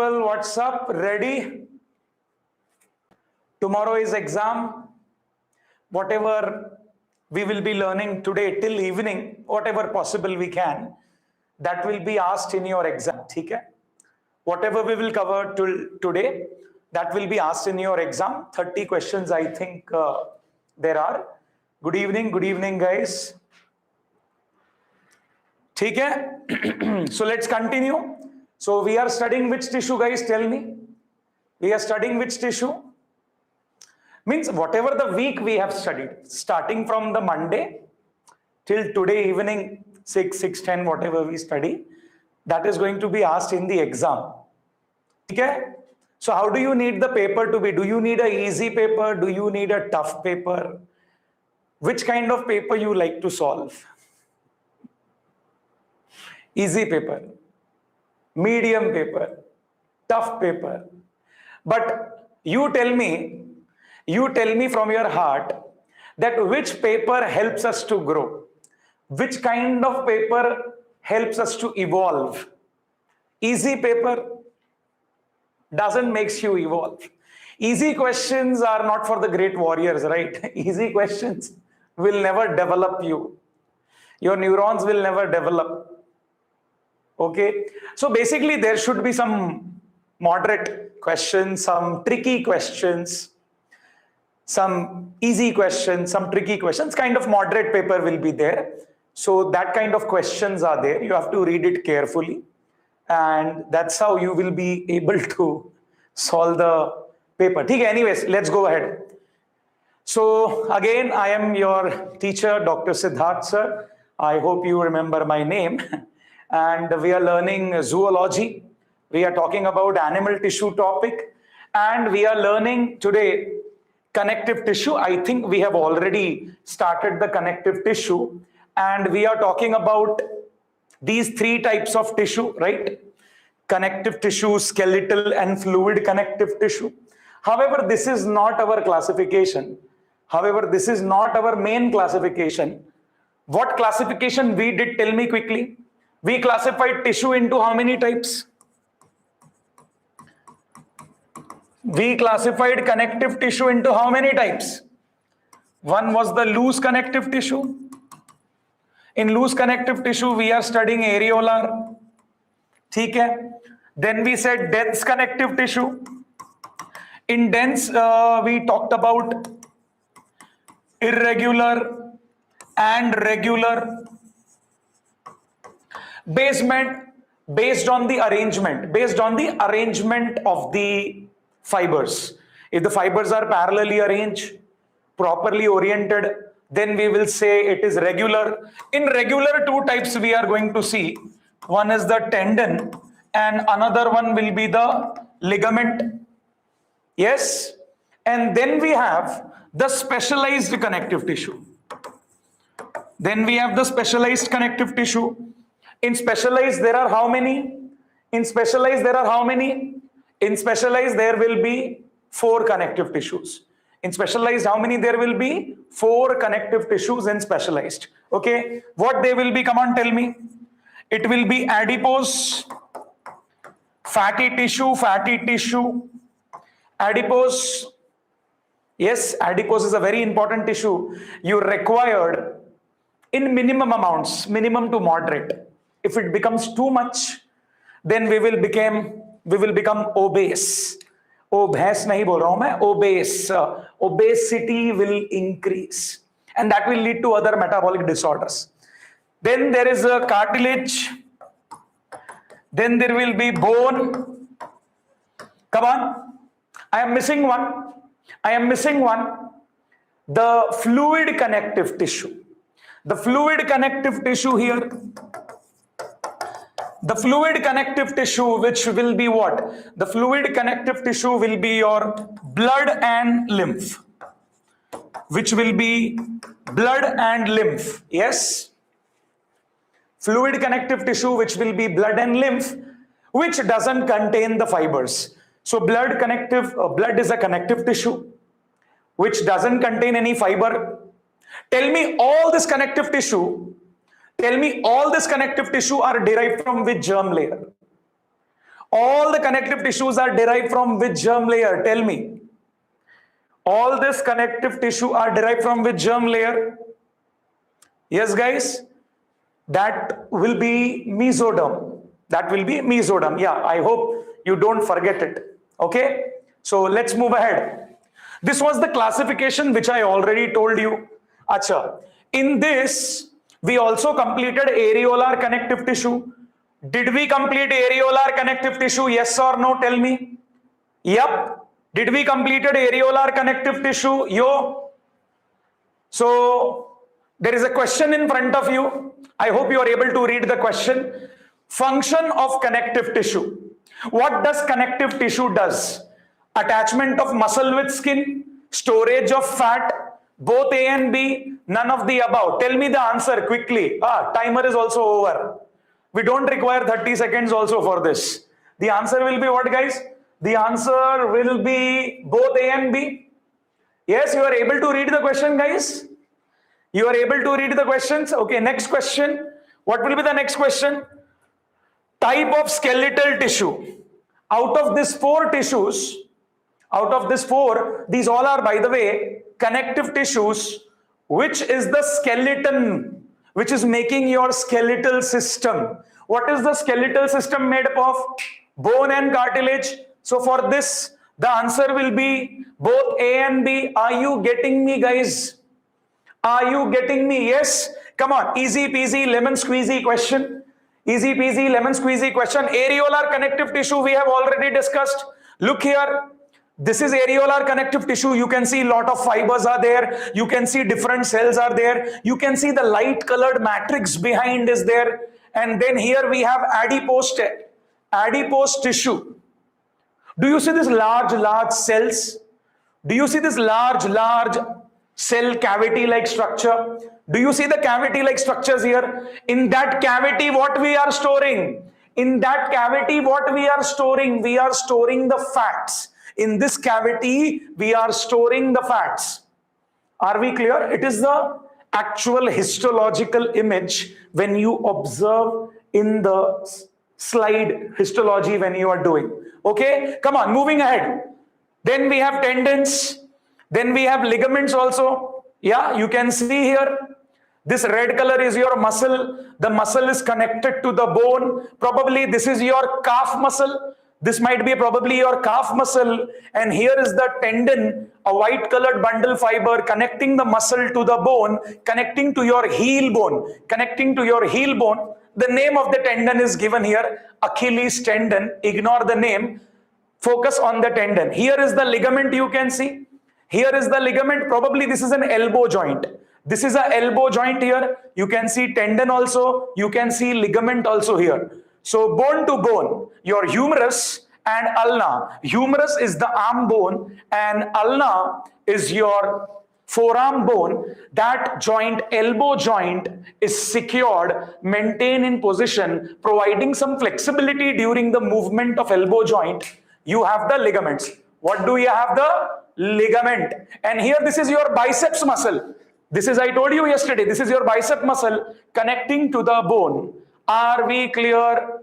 people, what's up? Ready? Tomorrow is exam. Whatever we will be learning today till evening, whatever possible we can, that will be asked in your exam. Okay? Whatever we will cover today, that will be asked in your exam. 30 questions, I think there are. Good evening, guys. Okay? So let's continue. So we are studying which tissue, guys? Tell me. We are studying which tissue? Means whatever the week we have studied, starting from the Monday till today evening, 6:10, whatever we study, that is going to be asked in the exam. Okay? So how do you need the paper to be? Do you need an easy paper? Do you need a tough paper? Which kind of paper you like to solve? Easy paper, medium paper, tough paper. But you tell me from your heart that which paper helps us to grow? Which kind of paper helps us to evolve? Easy paper doesn't make you evolve. Easy questions are not for the great warriors, right? Easy questions will never develop you. Your neurons will never develop. Okay, so basically there should be some moderate questions, some tricky questions, some easy questions, some tricky questions. Kind of moderate paper will be there. So that kind of questions are there. You have to read it carefully, and that's how you will be able to solve the paper. Okay, anyways, let's go ahead. So again, I am your teacher, Dr. Siddharth sir. I hope you remember my name. And we are learning zoology. We are talking about animal tissue topic, and we are learning today connective tissue. I think we have already started the connective tissue, and we are talking about these three types of tissue, right? Connective tissue, skeletal and fluid connective tissue. However, this is not our classification. However, this is not our main classification. What classification we did? Tell me quickly. We classified tissue into how many types? We classified connective tissue into how many types? One was the loose connective tissue. In loose connective tissue, we are studying areolar. Okay? Then we said dense connective tissue. In dense, we talked about irregular and regular. Based on the arrangement of the fibers. If the fibers are parallelly arranged, properly oriented, then we will say it is regular. In regular, two types we are going to see. One is the tendon and another one will be the ligament. Yes. And then we have the specialized connective tissue. In specialized, there are how many? In specialized, there will be 4 connective tissues. In specialized, how many there will be? 4 connective tissues in specialized. Okay, what they will be? Come on, tell me. It will be adipose, fatty tissue, adipose. Yes, adipose is a very important tissue. You required in minimum amounts, minimum to moderate. If it becomes too much, then we will become obese. Obese nahi bol raha hu main, obese. Obesity will increase, and that will lead to other metabolic disorders. Then there is a cartilage. Then there will be bone. Come on, I am missing one. The fluid connective tissue. The fluid connective tissue here. The fluid connective tissue, which will be what? The fluid connective tissue will be your blood and lymph. Which will be blood and lymph. Yes. Fluid connective tissue, which will be blood and lymph, which doesn't contain the fibers. So blood is a connective tissue, which doesn't contain any fiber. Tell me all this connective tissue are derived from which germ layer? All the connective tissues are derived from which germ layer? Tell me. All this connective tissue are derived from which germ layer? Yes, guys? That will be mesoderm. That will be mesoderm. Yeah, I hope you don't forget it. Okay? So let's move ahead. This was the classification which I already told you. Acha. In this, we also completed areolar connective tissue. Did we complete areolar connective tissue? Yes or no? Tell me. Yep. Did we completed areolar connective tissue? Yo. So there is a question in front of you. I hope you are able to read the question. Function of connective tissue. What does connective tissue does? Attachment of muscle with skin, storage of fat, both A and B, none of the above. Tell me the answer quickly. Timer is also over. We don't require 30 seconds also for this. The answer will be what, guys? The answer will be both A and B. Yes, you are able to read the question, guys? You are able to read the questions? Okay, next question. What will be the next question? Type of skeletal tissue. Out of these four tissues, these all are, by the way, connective tissues, which is the skeleton, which is making your skeletal system. What is the skeletal system made up of? Bone and cartilage. So for this, the answer will be both A and B. Are you getting me, guys? Are you getting me? Yes. Come on. Easy peasy lemon squeezy question. Easy peasy lemon squeezy question. Areolar connective tissue we have already discussed. Look here. This is areolar connective tissue. You can see a lot of fibers are there. You can see different cells are there. You can see the light colored matrix behind is there. And then here we have adipose tissue. Do you see this large cells? Do you see this large cell cavity like structure? Do you see the cavity like structures here? In that cavity, what we are storing? In that cavity, what we are storing? We are storing the fats. In this cavity, we are storing the fats. Are we clear? It is the actual histological image when you observe in the slide histology when you are doing. Okay, come on, moving ahead. Then we have tendons. Then we have ligaments also. Yeah, you can see here. This red color is your muscle. The muscle is connected to the bone. Probably this is your calf muscle. This might be probably your calf muscle. And here is the tendon, a white colored bundle fiber connecting the muscle to the bone, connecting to your heel bone, connecting to your heel bone. The name of the tendon is given here, Achilles tendon. Ignore the name. Focus on the tendon. Here is the ligament you can see. Here is the ligament. Probably this is an elbow joint. This is an elbow joint here. You can see tendon also. You can see ligament also here. So bone to bone, your humerus and ulna. Humerus is the arm bone and ulna is your forearm bone. That joint, elbow joint, is secured, maintained in position, providing some flexibility during the movement of elbow joint. You have the ligaments. What do you have? The ligament. And here this is your biceps muscle. This is, I told you yesterday, this is your bicep muscle connecting to the bone. Are we clear?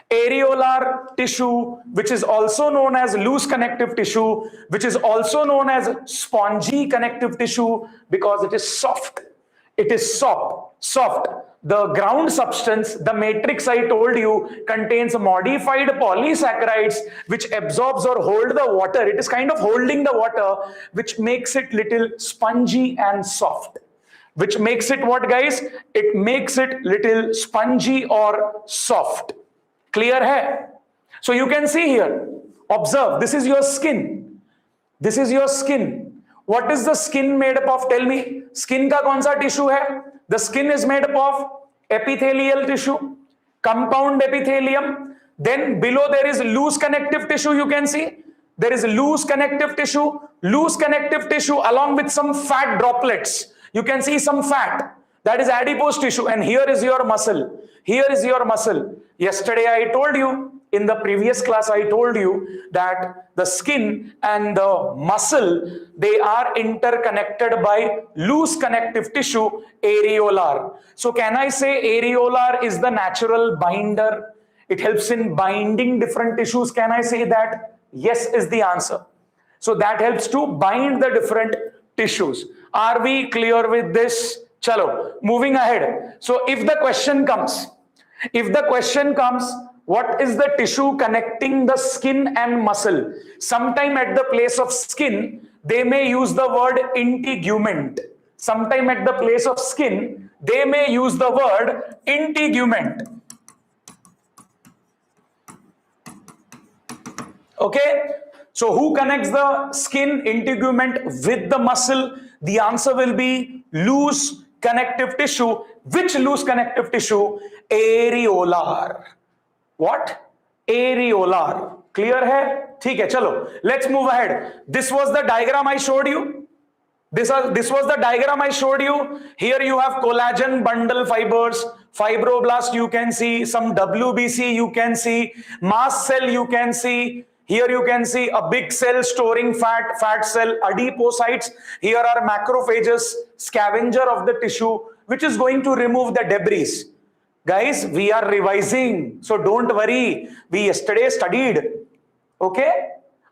Areolar tissue, which is also known as loose connective tissue, which is also known as spongy connective tissue because it is soft. It is soft. The ground substance, the matrix I told you, contains modified polysaccharides which absorbs or hold the water. It is kind of holding the water, which makes it little spongy and soft. Which makes it what, guys? It makes it little spongy or soft. Clear hai? So you can see here, observe, this is your skin. This is your skin. What is the skin made up of? Tell me. Skin ka kaun sa tissue hai? The skin is made up of epithelial tissue, compound epithelium. Then below there is loose connective tissue, you can see. There is loose connective tissue along with some fat droplets. You can see some fat. That is adipose tissue. And here is your muscle. Here is your muscle. Yesterday I told you, in the previous class I told you that the skin and the muscle, they are interconnected by loose connective tissue, areolar. So can I say areolar is the natural binder? It helps in binding different tissues. Can I say that? Yes is the answer. So that helps to bind the different tissues. Are we clear with this? Chalo, moving ahead. So if the question comes, what is the tissue connecting the skin and muscle? Sometime at the place of skin, they may use the word integument. Sometime at the place of skin, they may use the word integument. Okay? So who connects the skin integument with the muscle? The answer will be loose connective tissue. Which loose connective tissue? Areolar. What? Areolar. Clear hai? ठीक है, चलो. Let's move ahead. This was the diagram I showed you. This was the diagram I showed you. Here you have collagen bundle fibers, fibroblast you can see, some WBC you can see, mast cell you can see. Here you can see a big cell storing fat cell, adipocytes. Here are macrophages, scavenger of the tissue, which is going to remove the debris. Guys, we are revising, so don't worry. We yesterday studied, okay?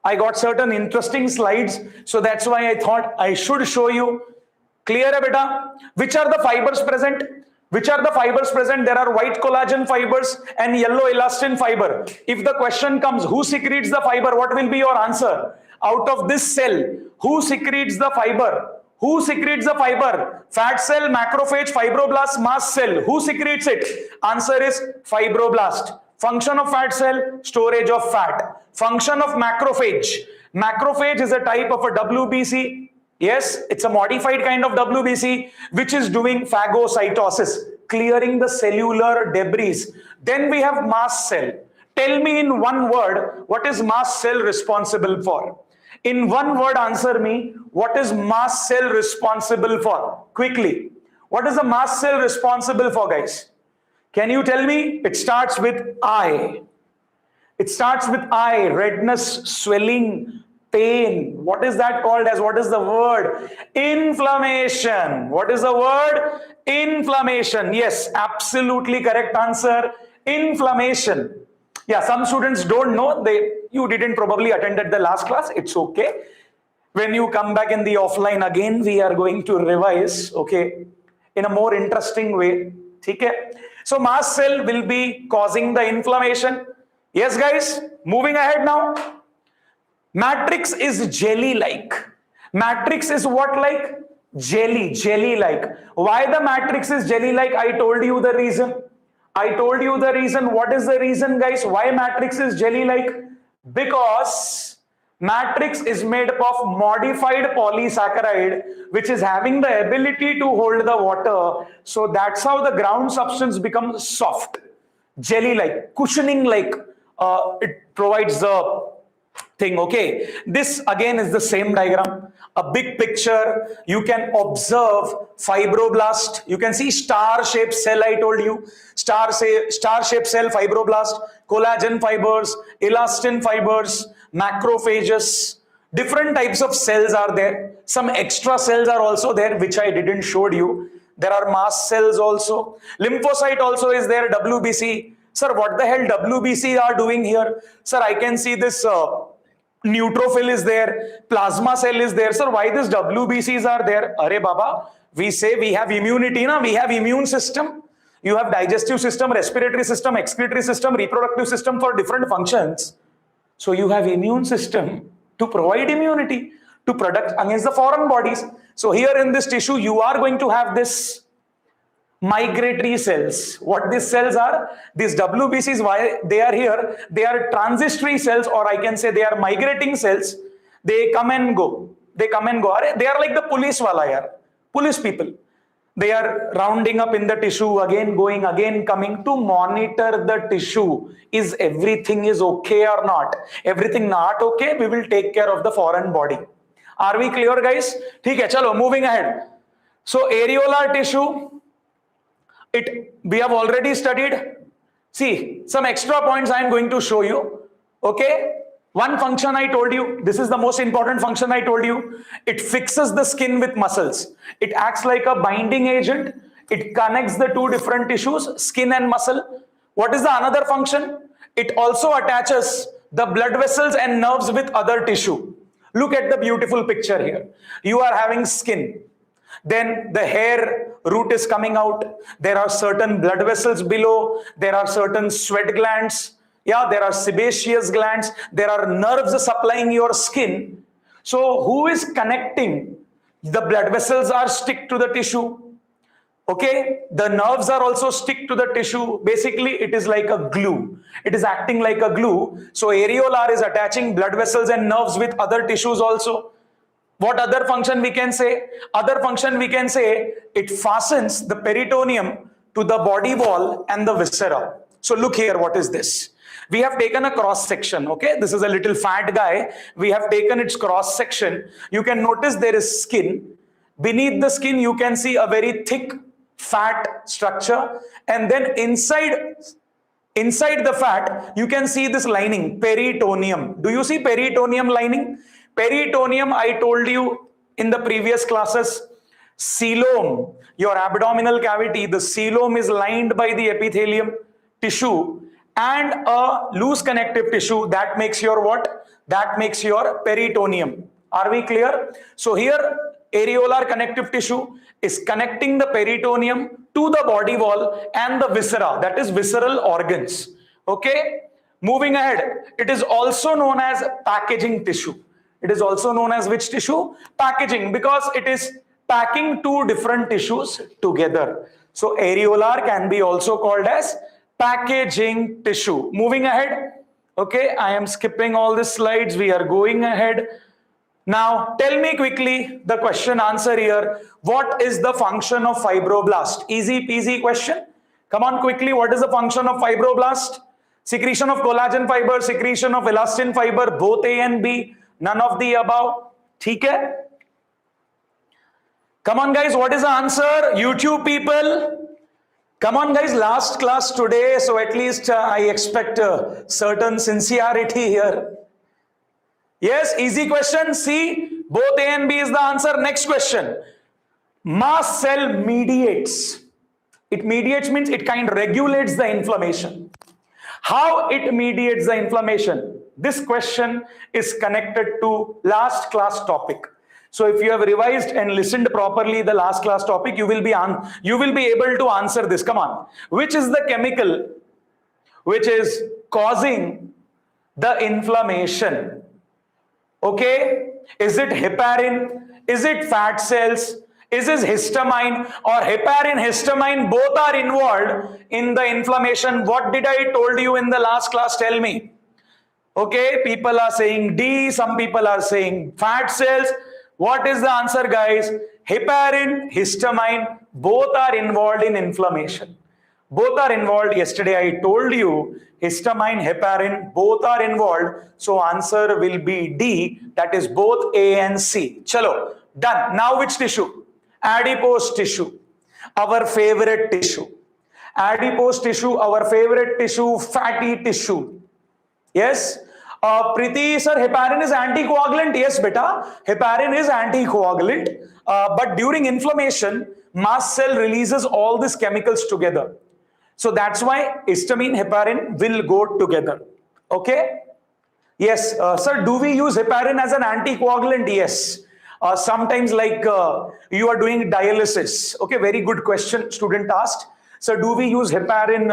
I got certain interesting slides, so that's why I thought I should show you. Clear hai beta? Which are the fibers present? Which are the fibers present? There are white collagen fibers and yellow elastin fiber. If the question comes, who secretes the fiber? What will be your answer? Out of this cell, who secretes the fiber? Who secretes the fiber? Fat cell, macrophage, fibroblast, mast cell. Who secretes it? Answer is fibroblast. Function of fat cell, storage of fat. Function of macrophage. Macrophage is a type of a WBC. Yes, it's a modified kind of WBC, which is doing phagocytosis, clearing the cellular debris. Then we have mast cell. Tell me in one word, what is mast cell responsible for? In one word, answer me, what is mast cell responsible for? Quickly. What is the mast cell responsible for, guys? Can you tell me? It starts with I. It starts with I, redness, swelling, pain. What is that called as? What is the word? Inflammation. What is the word? Inflammation. Yes, absolutely correct answer. Inflammation. Yeah, some students don't know. You didn't probably attended the last class. It's okay. When you come back in the offline again, we are going to revise, okay, in a more interesting way. Okay? So mast cell will be causing the inflammation. Yes, guys, moving ahead now. Matrix is jelly-like. Matrix is what like? Jelly-like. Why the matrix is jelly-like? I told you the reason. What is the reason, guys? Why matrix is jelly-like? Because matrix is made up of modified polysaccharide, which is having the ability to hold the water. So that's how the ground substance becomes soft, jelly-like, cushioning-like. It provides the thing. Okay, this again is the same diagram, a big picture. You can observe fibroblast. You can see star-shaped cell. I told you star-shaped cell, fibroblast, collagen fibers, elastin fibers, macrophages. Different types of cells are there. Some extra cells are also there, which I didn't show you. There are mast cells also. Lymphocyte also is there. WBC. Sir, what the hell WBC are doing here? Sir, I can see this neutrophil is there, plasma cell is there. Sir, why this WBCs are there? Arey Baba, we say we have immunity, na? We have immune system. You have digestive system, respiratory system, excretory system, reproductive system for different functions. So you have immune system to provide immunity to protect against the foreign bodies. So here in this tissue, you are going to have this migratory cells. What these cells are? These WBCs, why they are here? They are transitory cells, or I can say they are migrating cells. They come and go. They are like the police wala yaar. Police people. They are rounding up in the tissue, again going, again coming to monitor the tissue. Is everything is okay or not? Everything not okay, we will take care of the foreign body. Are we clear, guys? Okay, chalo, moving ahead. So areolar tissue, we have already studied. See, some extra points I am going to show you. Okay, one function I told you, this is the most important function I told you. It fixes the skin with muscles. It acts like a binding agent. It connects the two different tissues, skin and muscle. What is the another function? it also attaches the blood vessels and nerves with other tissue. Look at the beautiful picture here. You are having skin. Then the hair root is coming out. There are certain blood vessels below. There are certain sweat glands. Yeah, there are sebaceous glands. There are nerves supplying your skin. So who is connecting? The blood vessels are stick to the tissue. Okay, the nerves are also stick to the tissue. Basically, it is like a glue. It is acting like a glue. So areolar is attaching blood vessels and nerves with other tissues also. What other function we can say? Other function we can say, it fastens the peritoneum to the body wall and the viscera. So look here, what is this? We have taken a cross section, okay? This is a little fat guy. We have taken its cross section. You can notice there is skin. Beneath the skin, you can see a very thick fat structure. And then inside the fat, you can see this lining, peritoneum. Do you see peritoneum lining? Peritoneum, I told you in the previous classes, coelom, your abdominal cavity, the coelom is lined by the epithelium tissue and a loose connective tissue that makes your what? That makes your peritoneum. Are we clear? So here, areolar connective tissue is connecting the peritoneum to the body wall and the viscera, that is visceral organs. Okay? Moving ahead, it is also known as packaging tissue. It is also known as which tissue? Packaging, because it is packing two different tissues together. So areolar can be also called as packaging tissue. Moving ahead. Okay, I am skipping all the slides. We are going ahead. Now, tell me quickly the question answer here. What is the function of fibroblast? Easy peasy question. Come on quickly. What is the function of fibroblast? Secretion of collagen fiber, secretion of elastin fiber, both A and B. None of the above. ठीक है? Come on guys, what is the answer? YouTube people. Come on guys, last class today, so at least I expect certain sincerity here. Yes, easy question. C, both A and B is the answer. Next question. Mast cell mediates. It mediates means it kind of regulates the inflammation. How it mediates the inflammation? This question is connected to last class topic. So if you have revised and listened properly the last class topic, you will be able to answer this. Come on. Which is the chemical which is causing the inflammation? Okay? Is it heparin? Is it fat cells? Is it histamine? Or heparin, histamine, both are involved in the inflammation. What did I told you in the last class? Tell me. Okay, people are saying D, some people are saying fat cells. What is the answer, guys? Heparin, histamine, both are involved in inflammation. Both are involved. Yesterday I told you histamine, heparin, both are involved. So answer will be D, that is both A and C. Chalo, done. Now which tissue? Adipose tissue, our favorite tissue. Adipose tissue, our favorite tissue, fatty tissue. Yes? Preeti sir, heparin is anticoagulant. Yes, beta. Heparin is anticoagulant. But during inflammation, mast cell releases all these chemicals together. So that's why histamine, heparin will go together. Okay? Yes, sir, do we use heparin as an anticoagulant? Yes. Sometimes like you are doing dialysis. Okay, very good question student asked. So do we use heparin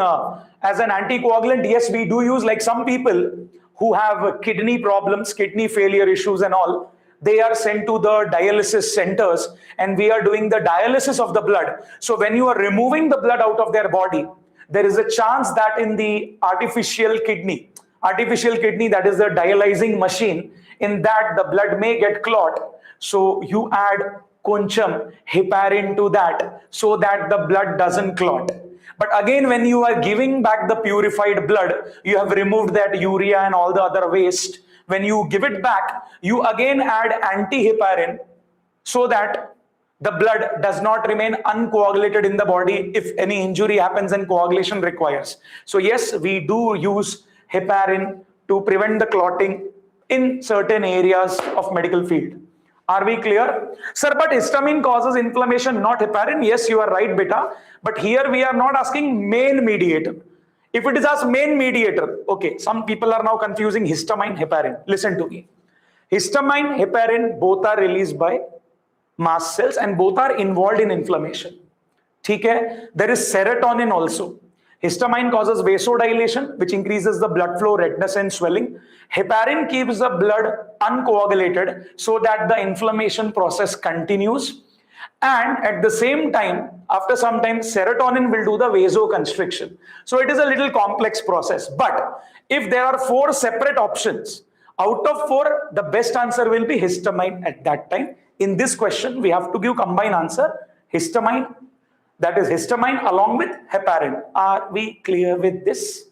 as an anticoagulant? Yes, we do use. Like some people who have kidney problems, kidney failure issues and all, they are sent to the dialysis centers and we are doing the dialysis of the blood. So when you are removing the blood out of their body, there is a chance that in the artificial kidney, that is the dialyzing machine, in that the blood may get clot. So you add conchum, heparin to that so that the blood doesn't clot. But again, when you are giving back the purified blood, you have removed that urea and all the other waste. When you give it back, you again add anti-heparin so that the blood does not remain uncoagulated in the body if any injury happens and coagulation requires. So yes, we do use heparin to prevent the clotting in certain areas of medical field. Are we clear? Sir, but histamine causes inflammation, not heparin. Yes, you are right, beta. But here we are not asking main mediator. If it is as main mediator, okay, some people are now confusing histamine, heparin. Listen to me. Histamine, heparin, both are released by mast cells and both are involved in inflammation. Okay? There is serotonin also. Histamine causes vasodilation, which increases the blood flow, redness and swelling. Heparin keeps the blood uncoagulated so that the inflammation process continues. And at the same time, after some time, serotonin will do the vasoconstriction. So it is a little complex process. But if there are 4 separate options, out of 4, the best answer will be histamine at that time. In this question, we have to give combined answer, histamine, that is histamine along with heparin. Are we clear with this?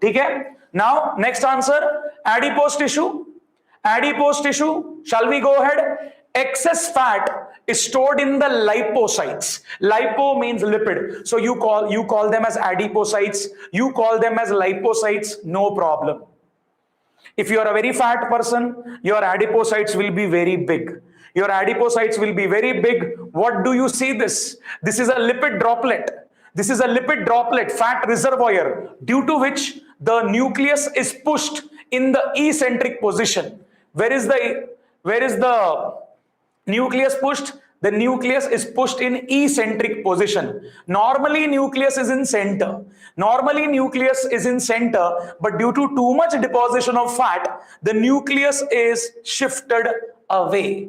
Okay? Now, next answer, adipose tissue. Adipose tissue, shall we go ahead? Excess fat is stored in the lipocytes. Lipo means lipid. So you call them as adipocytes. You call them as lipocytes, no problem. If you are a very fat person, your adipocytes will be very big. Your adipocytes will be very big. What do you see this? This is a lipid droplet. This is a lipid droplet, fat reservoir, due to which the nucleus is pushed in the eccentric position. Where is the nucleus pushed? The nucleus is pushed in eccentric position. Normally nucleus is in center. Normally nucleus is in center, but due to too much deposition of fat, the nucleus is shifted away.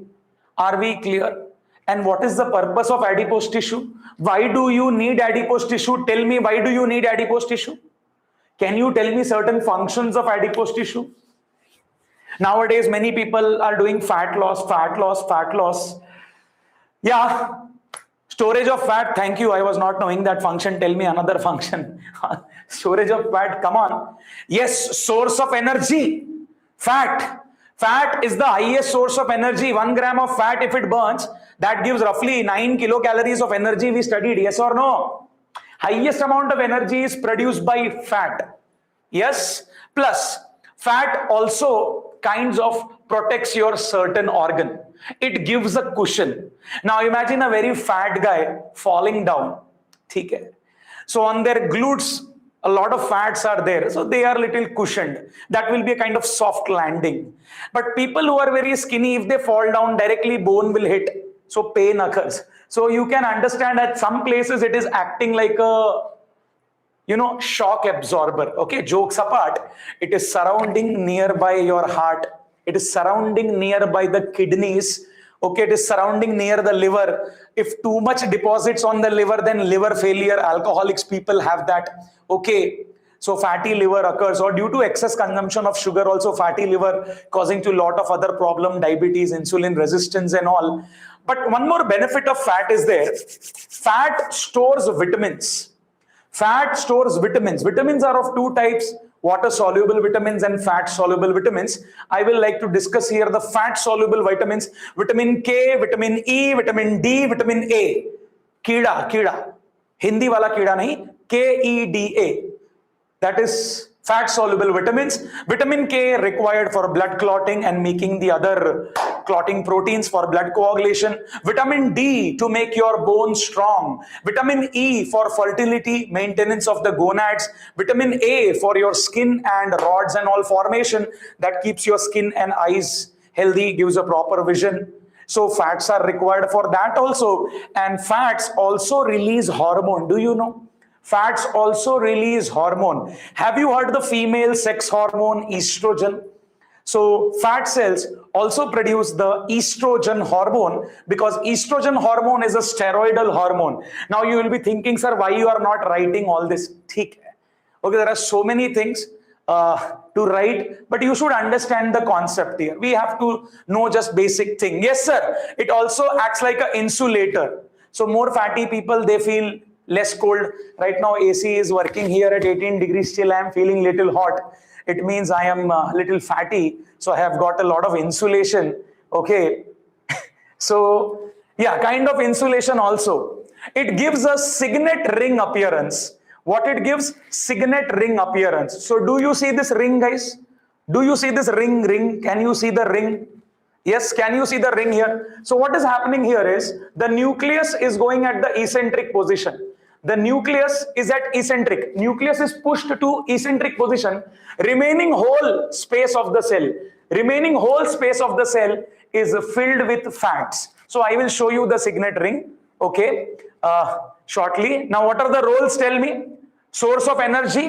Are we clear? And what is the purpose of adipose tissue? Why do you need adipose tissue? Tell me, why do you need adipose tissue? Can you tell me certain functions of adipose tissue? Nowadays, many people are doing fat loss, fat loss, fat loss. Yeah, storage of fat, thank you. I was not knowing that function. Tell me another function. Storage of fat, come on. Yes, source of energy, fat. Fat is the highest source of energy. 1 gram of fat, if it burns, that gives roughly 9 kilocalories of energy. We studied, yes or no? Highest amount of energy is produced by fat. Yes, plus fat also kinds of protects your certain organ. It gives a cushion. Now imagine a very fat guy falling down. Okay. So on their glutes, a lot of fats are there. So they are little cushioned. That will be a kind of soft landing. But people who are very skinny, if they fall down directly, bone will hit. So pain occurs. So you can understand at some places it is acting like a, shock absorber. Okay, jokes apart. It is surrounding nearby your heart. It is surrounding nearby the kidneys. Okay, it is surrounding near the liver. If too much deposits on the liver, then liver failure. Alcoholics people have that. Okay, so fatty liver occurs, or due to excess consumption of sugar, also fatty liver causing to a lot of other problem, diabetes, insulin resistance and all. But one more benefit of fat is there. Fat stores vitamins. Fat stores vitamins. Vitamins are of 2 types. Water-soluble vitamins and fat-soluble vitamins. I will like to discuss here the fat-soluble vitamins. Vitamin K, vitamin E, vitamin D, vitamin A. Keeda. Hindi wala keeda nahi. KEDA. That is fat-soluble vitamins. Vitamin K required for blood clotting and making the other clotting proteins for blood coagulation. Vitamin D to make your bones strong. Vitamin E for fertility, maintenance of the gonads. Vitamin A for your skin and rods and all formation. That keeps your skin and eyes healthy, gives a proper vision. So fats are required for that also. And fats also release hormone. Do you know? Fats also release hormone. Have you heard the female sex hormone estrogen? So fat cells also produce the estrogen hormone, because estrogen hormone is a steroidal hormone. Now you will be thinking, sir, why you are not writing all this? Okay, there are so many things to write, but you should understand the concept here. We have to know just basic thing. Yes, sir. It also acts like an insulator. So more fatty people, they feel less cold. Right now AC is working here at 18 degrees, still I am feeling little hot. It means I am a little fatty, so I have got a lot of insulation. Okay. So yeah, kind of insulation also. It gives a signet ring appearance. What it gives? Signet ring appearance. So do you see this ring, guys? Do you see this ring? Can you see the ring? Yes, can you see the ring here? So what is happening here is the nucleus is going at the eccentric position. The nucleus is at eccentric. Nucleus is pushed to eccentric position. Remaining whole space of the cell. Remaining whole space of the cell is filled with fats. So I will show you the signet ring. Okay. Shortly. Now what are the roles? Tell me. Source of energy.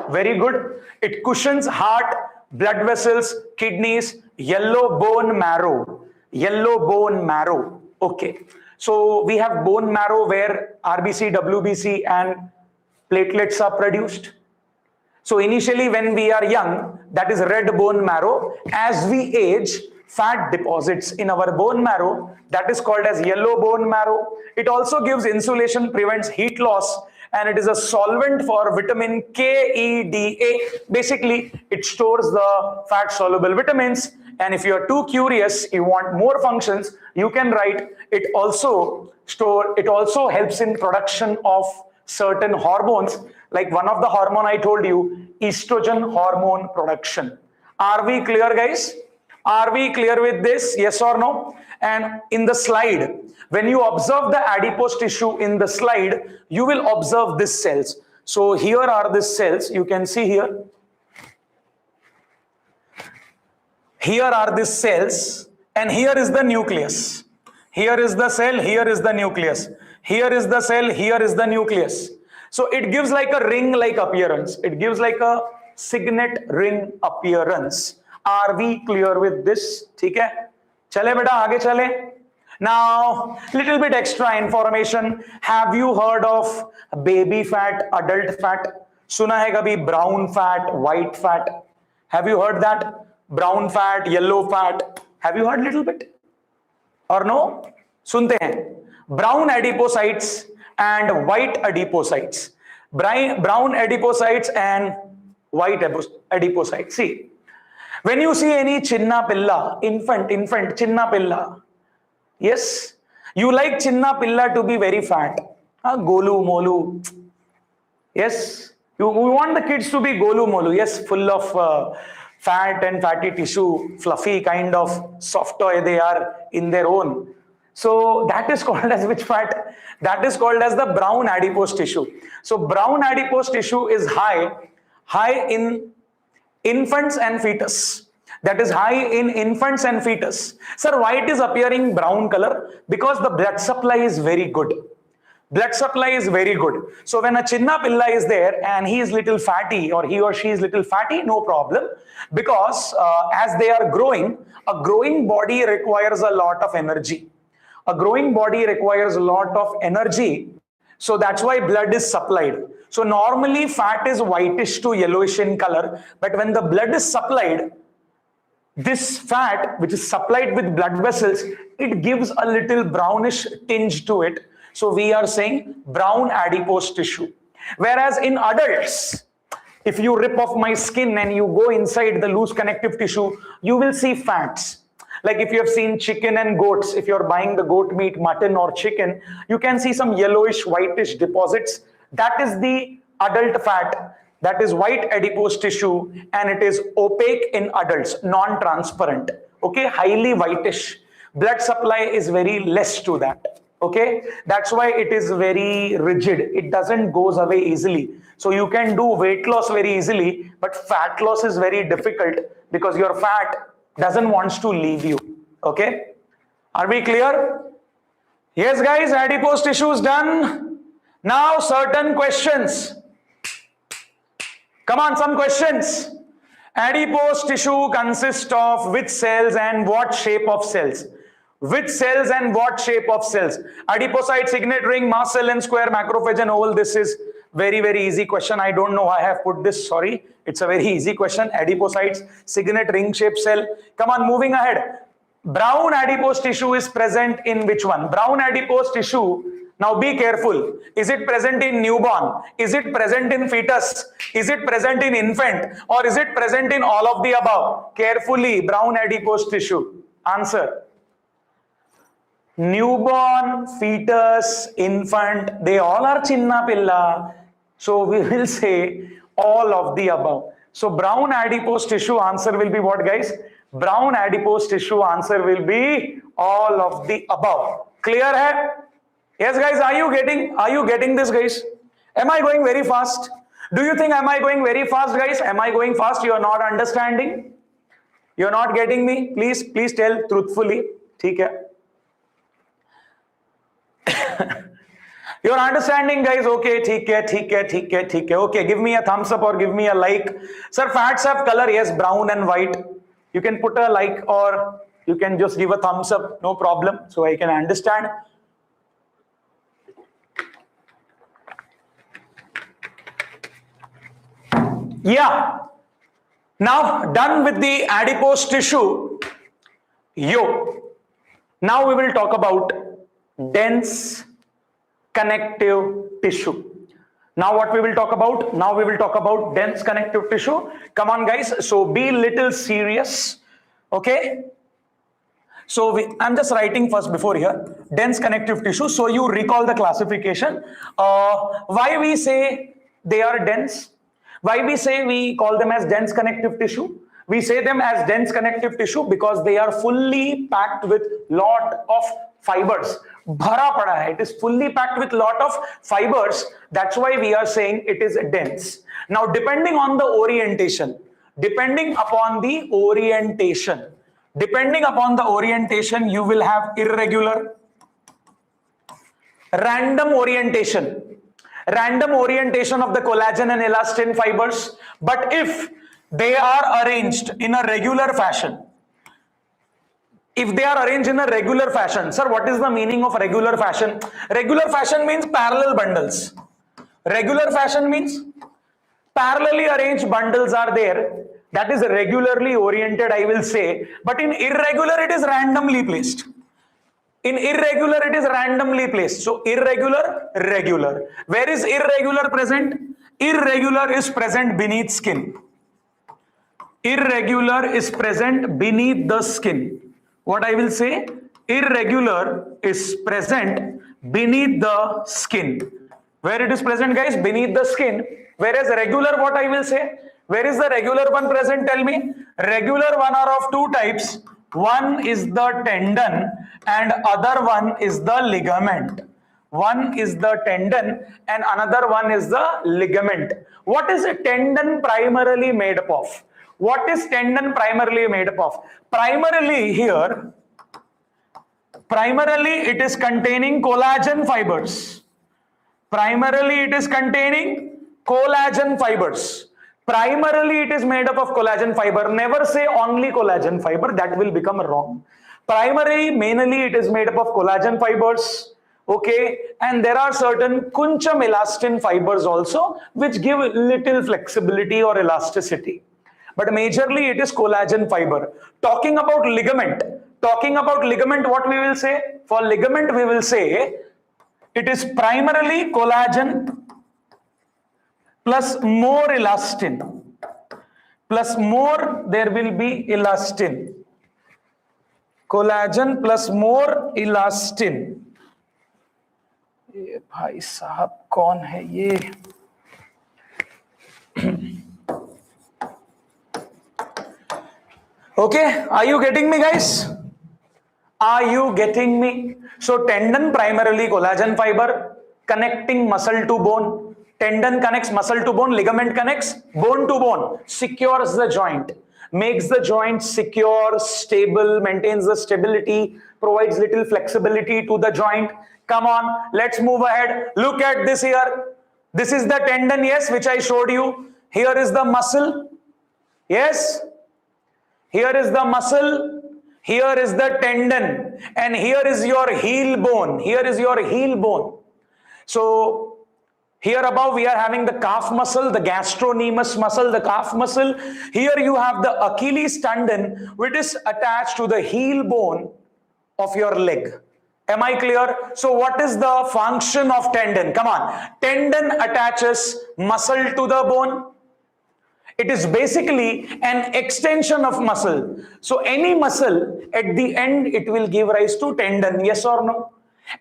Very good. It cushions heart, blood vessels, kidneys, yellow bone marrow. Yellow bone marrow. Okay. So we have bone marrow where RBC, WBC and platelets are produced. So initially when we are young, that is red bone marrow. As we age, fat deposits in our bone marrow. That is called as yellow bone marrow. It also gives insulation, prevents heat loss, and it is a solvent for vitamin K, E, D, A. Basically, it stores the fat soluble vitamins. And if you are too curious, you want more functions, you can write it also helps in production of certain hormones, like one of the hormone I told you, estrogen hormone production. Are we clear, guys? Are we clear with this? Yes or no? And in the slide, when you observe the adipose tissue in the slide, you will observe these cells. So here are the cells. You can see here. Here are the cells, and here is the nucleus. Here is the cell, here is the nucleus. Here is the cell, here is the nucleus. So it gives like a ring-like appearance. It gives like a signet ring appearance. Are we clear with this? ठीक है? चले बेटा आगे चले. Now, little bit extra information. Have you heard of baby fat, adult fat? सुना है कभी brown fat, white fat? Have you heard that? Brown fat, yellow fat. Have you heard little bit? Or no? सुनते हैं. Brown adipocytes and white adipocytes. Brown adipocytes and white adipocytes. See, when you see any chinna pilla, infant, chinna pilla, yes, you like chinna pilla to be very fat. Golu, molu. Yes, you want the kids to be golu, molu. Yes, full of fat and fatty tissue, fluffy kind of soft toy they are in their own. So that is called as which fat? That is called as the brown adipose tissue. So brown adipose tissue is high in infants and fetus. That is high in infants and fetus. Sir, why it is appearing brown color? Because the blood supply is very good. Blood supply is very good. So when a chinna pilla is there and he is little fatty or he or she is little fatty, no problem. Because as they are growing, a growing body requires a lot of energy. A growing body requires a lot of energy. So that's why blood is supplied. So normally fat is whitish to yellowish in color. But when the blood is supplied, this fat which is supplied with blood vessels, it gives a little brownish tinge to it. So we are saying brown adipose tissue. Whereas in adults, if you rip off my skin and you go inside the loose connective tissue, you will see fats. Like if you have seen chicken and goats, if you're buying the goat meat, mutton or chicken, you can see some yellowish, whitish deposits. That is the adult fat. That is white adipose tissue, and it is opaque in adults, non-transparent. Okay, highly whitish. Blood supply is very less to that. Okay, that's why it is very rigid. It doesn't goes away easily. So you can do weight loss very easily, but fat loss is very difficult because your fat doesn't want to leave you. Okay, are we clear? Yes, guys, adipose tissue is done. Now certain questions. Come on, some questions. Adipose tissue consists of which cells and what shape of cells? Which cells and what shape of cells? Adipocyte, signet ring, mast cell and square, macrophage and oval. This is very, very easy question. I don't know why I have put this. Sorry. It's a very easy question. Adipocytes, signet ring shaped cell. Come on, moving ahead. Brown adipose tissue is present in which one? Brown adipose tissue. Now be careful. Is it present in newborn? Is it present in fetus? Is it present in infant? Or is it present in all of the above? Carefully, brown adipose tissue. Answer. Newborn, fetus, infant, they all are chinna pilla. So we will say all of the above. So brown adipose tissue answer will be what, guys? Brown adipose tissue answer will be all of the above. Clear hai? Yes, guys, are you getting this, guys? Am I going very fast? Do you think am I going very fast, guys? Am I going fast? You are not understanding? You are not getting me? Please tell truthfully. ठीक है? You are understanding, guys? Okay, ठीक है. Okay, give me a thumbs up or give me a like. Sir, fats have color. Yes, brown and white. You can put a like or you can just give a thumbs up. No problem. So I can understand. Yeah. Now done with the adipose tissue. Now we will talk about dense connective tissue. Now what we will talk about? Now we will talk about dense connective tissue. Come on, guys. So be little serious. Okay. So I'm just writing first before here. Dense connective tissue. So you recall the classification. Why we say they are dense? Why we say we call them as dense connective tissue? We say them as dense connective tissue because they are fully packed with lot of fibers. Bhara pada hai. It is fully packed with lot of fibers. That's why we are saying it is dense. Now, depending upon the orientation, you will have irregular, random orientation of the collagen and elastin fibers. But if they are arranged in a regular fashion, sir, what is the meaning of regular fashion? Regular fashion means parallel bundles. Regular fashion means parallelly arranged bundles are there. That is regularly oriented, I will say. But in irregular, it is randomly placed. So irregular, regular. Where is irregular present? Irregular is present beneath skin. Irregular is present beneath the skin. What I will say? Irregular is present beneath the skin. Where it is present, guys? Beneath the skin. Whereas regular, what I will say? Where is the regular one present? Tell me. Regular one are of two types. One is the tendon and other one is the ligament. One is the tendon and another one is the ligament. What is a tendon primarily made up of? What is tendon primarily made up of? Primarily it is containing collagen fibers. Primarily it is containing collagen fibers. Primarily it is made up of collagen fiber. Never say only collagen fiber, that will become wrong. Mainly it is made up of collagen fibers. Okay, and there are certain kuncham elastin fibers also which give little flexibility or elasticity. But majorly it is collagen fiber. Talking about ligament, what we will say? For ligament we will say it is primarily collagen plus more elastin. Plus more there will be elastin. Collagen plus more elastin. ये भाई साहब कौन है ये? Okay, are you getting me, guys? Are you getting me? So tendon primarily collagen fiber connecting muscle to bone. Tendon connects muscle to bone, ligament connects bone to bone, secures the joint, makes the joint secure, stable, maintains the stability, provides little flexibility to the joint. Come on, let's move ahead. Look at this here. This is the tendon, yes, which I showed you. Here is the muscle. Yes. Here is the muscle. Here is the tendon. And here is your heel bone. Here is your heel bone. So here above we are having the calf muscle, the gastrocnemius muscle, the calf muscle. Here you have the Achilles tendon, which is attached to the heel bone of your leg. Am I clear? So what is the function of tendon? Come on. Tendon attaches muscle to the bone. It is basically an extension of muscle. So any muscle at the end, it will give rise to tendon. Yes or no?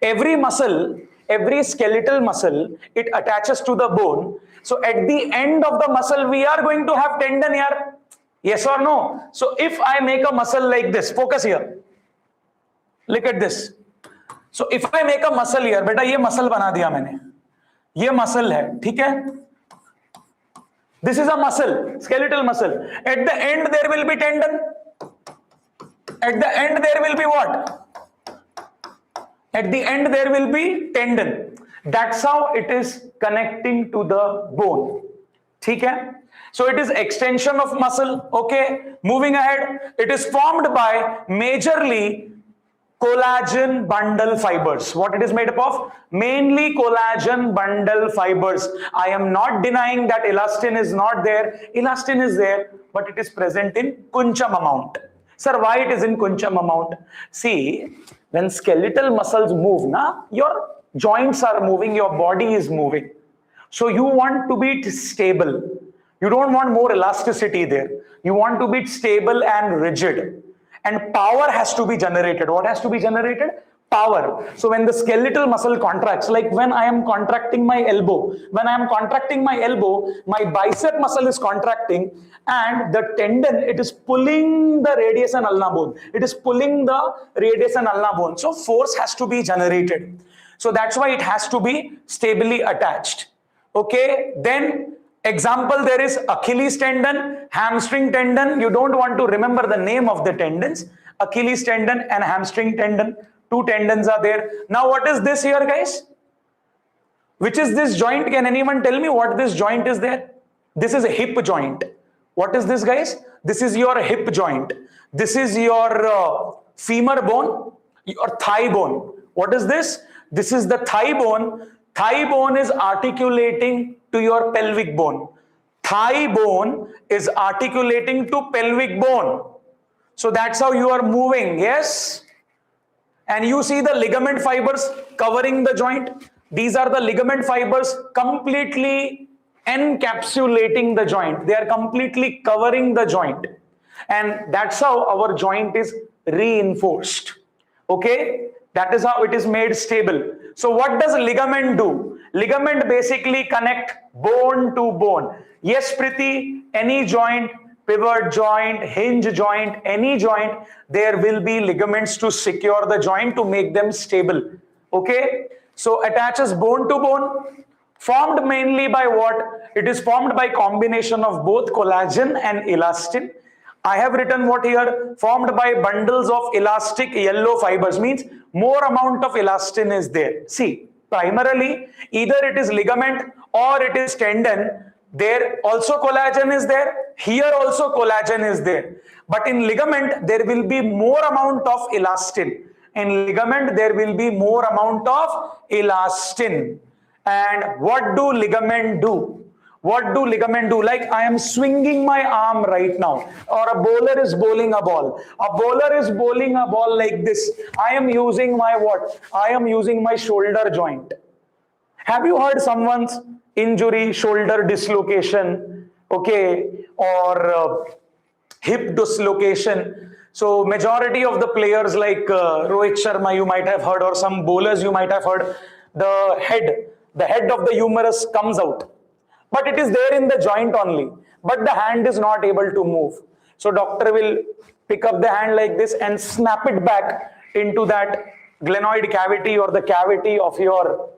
Every muscle, every skeletal muscle, it attaches to the bone. So at the end of the muscle, we are going to have tendon here. Yes or no? So if I make a muscle like this, focus here. Look at this. So if I make a muscle here, beta ye muscle bana diya maine. ये muscle है, ठीक है? This is a muscle, skeletal muscle. At the end there will be tendon. At the end there will be what? At the end there will be tendon. That's how it is connecting to the bone. ठीक है? So it is extension of muscle. Okay, moving ahead, it is formed by majorly collagen bundle fibers. What it is made up of? Mainly collagen bundle fibers. I am not denying that elastin is not there. Elastin is there, but it is present in kuncham amount. Sir, why it is in kuncham amount? See, when skeletal muscles move, your joints are moving, your body is moving. So you want to be stable. You don't want more elasticity there. You want to be stable and rigid. And power has to be generated. What has to be generated? Power. So when the skeletal muscle contracts, like when I am contracting my elbow, my bicep muscle is contracting, and the tendon, it is pulling the radius and ulna bone. It is pulling the radius and ulna bone. So force has to be generated. So that's why it has to be stably attached. Okay, then example, there is Achilles tendon, hamstring tendon. You don't want to remember the name of the tendons. Achilles tendon and hamstring tendon. Two tendons are there. Now what is this here, guys? Which is this joint? Can anyone tell me what this joint is there? This is a hip joint. What is this, guys? This is your hip joint. This is your femur bone, your thigh bone. What is this? This is the thigh bone. Thigh bone is articulating to your pelvic bone. Thigh bone is articulating to pelvic bone. So that's how you are moving, yes? And you see the ligament fibers covering the joint. These are the ligament fibers completely encapsulating the joint. They are completely covering the joint. And that's how our joint is reinforced. Okay? That is how it is made stable. So what does ligament do? Ligament basically connect bone to bone. Yes, Priti, any joint, pivot joint, hinge joint, any joint, there will be ligaments to secure the joint to make them stable. Okay? So attaches bone to bone, formed mainly by what? It is formed by combination of both collagen and elastin. I have written what here? Formed by bundles of elastic yellow fibers, means more amount of elastin is there. See, primarily, either it is ligament or it is tendon. There also collagen is there. Here also collagen is there. But in ligament, there will be more amount of elastin. In ligament, there will be more amount of elastin. And what do ligament do? What do ligament do? Like I am swinging my arm right now, or a bowler is bowling a ball. A bowler is bowling a ball like this. I am using my what? I am using my shoulder joint. Have you heard someone's injury, shoulder dislocation, okay, or hip dislocation? So majority of the players like Rohit Sharma, you might have heard, or some bowlers you might have heard, the head of the humerus comes out. But it is there in the joint only. But the hand is not able to move. So doctor will pick up the hand like this and snap it back into that glenoid cavity or the cavity of your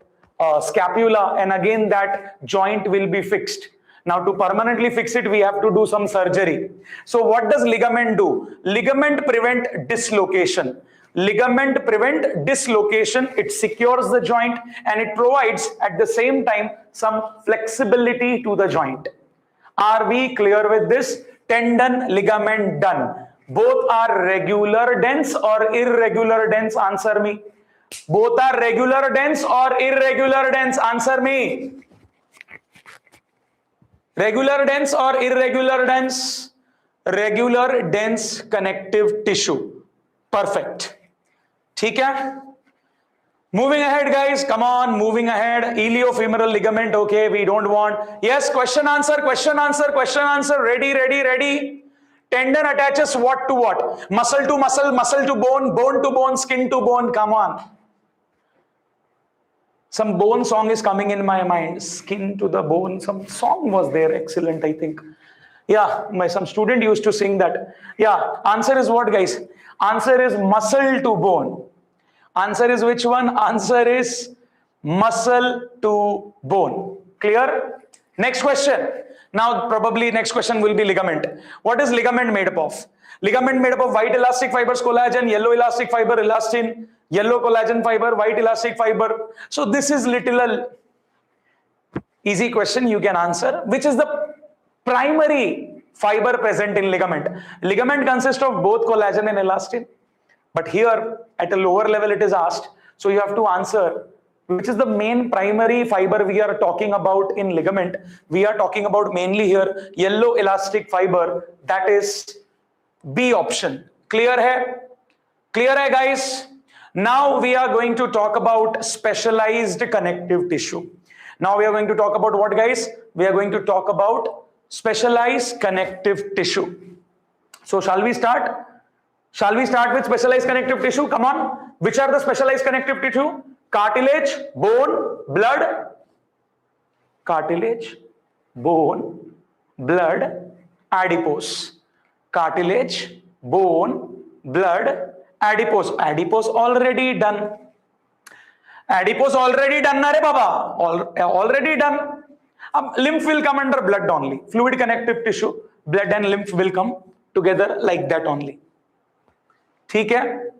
scapula, and again that joint will be fixed. Now to permanently fix it, we have to do some surgery. So what does ligament do? Ligament prevent dislocation. Ligament prevent dislocation. It secures the joint and it provides at the same time some flexibility to the joint. Are we clear with this? Tendon, ligament, done. Both are regular dense or irregular dense? Answer me. Both are regular dense or irregular dense? Answer me. Regular dense or irregular dense? Regular dense connective tissue. Perfect. ठीक है? Moving ahead, guys. Come on, moving ahead. Iliofemoral ligament. Okay, we don't want. Yes, question answer, question answer, question answer. Ready, ready, ready. Tendon attaches what to what? Muscle to muscle, muscle to bone, bone to bone, skin to bone. Come on. Some bone song is coming in my mind. Skin to the bone. Some song was there. Excellent, I think. Yeah, some student used to sing that. Yeah, answer is what, guys? Answer is muscle to bone. Answer is which one? Answer is muscle to bone. Clear? Next question. Now probably next question will be ligament. What is ligament made up of? Ligament made up of white elastic fibers, collagen, yellow elastic fiber, elastin, yellow collagen fiber, white elastic fiber. So this is little easy question you can answer. Which is the primary fiber present in ligament? Ligament consists of both collagen and elastin. But here at a lower level it is asked. So you have to answer which is the main primary fiber we are talking about in ligament. We are talking about mainly here yellow elastic fiber, that is B option. Clear hai? Clear hai guys? Now we are going to talk about specialized connective tissue. Now we are going to talk about what guys? We are going to talk about specialized connective tissue. So shall we start? Shall we start with specialized connective tissue? Come on. Which are the specialized connective tissue? Cartilage, bone, blood. Cartilage, bone, blood, adipose. Cartilage, bone, blood, adipose. Adipose already done. Adipose already done, na re baba. Already done. Lymph will come under blood only. Fluid connective tissue, blood and lymph will come together like that only. ठीक है?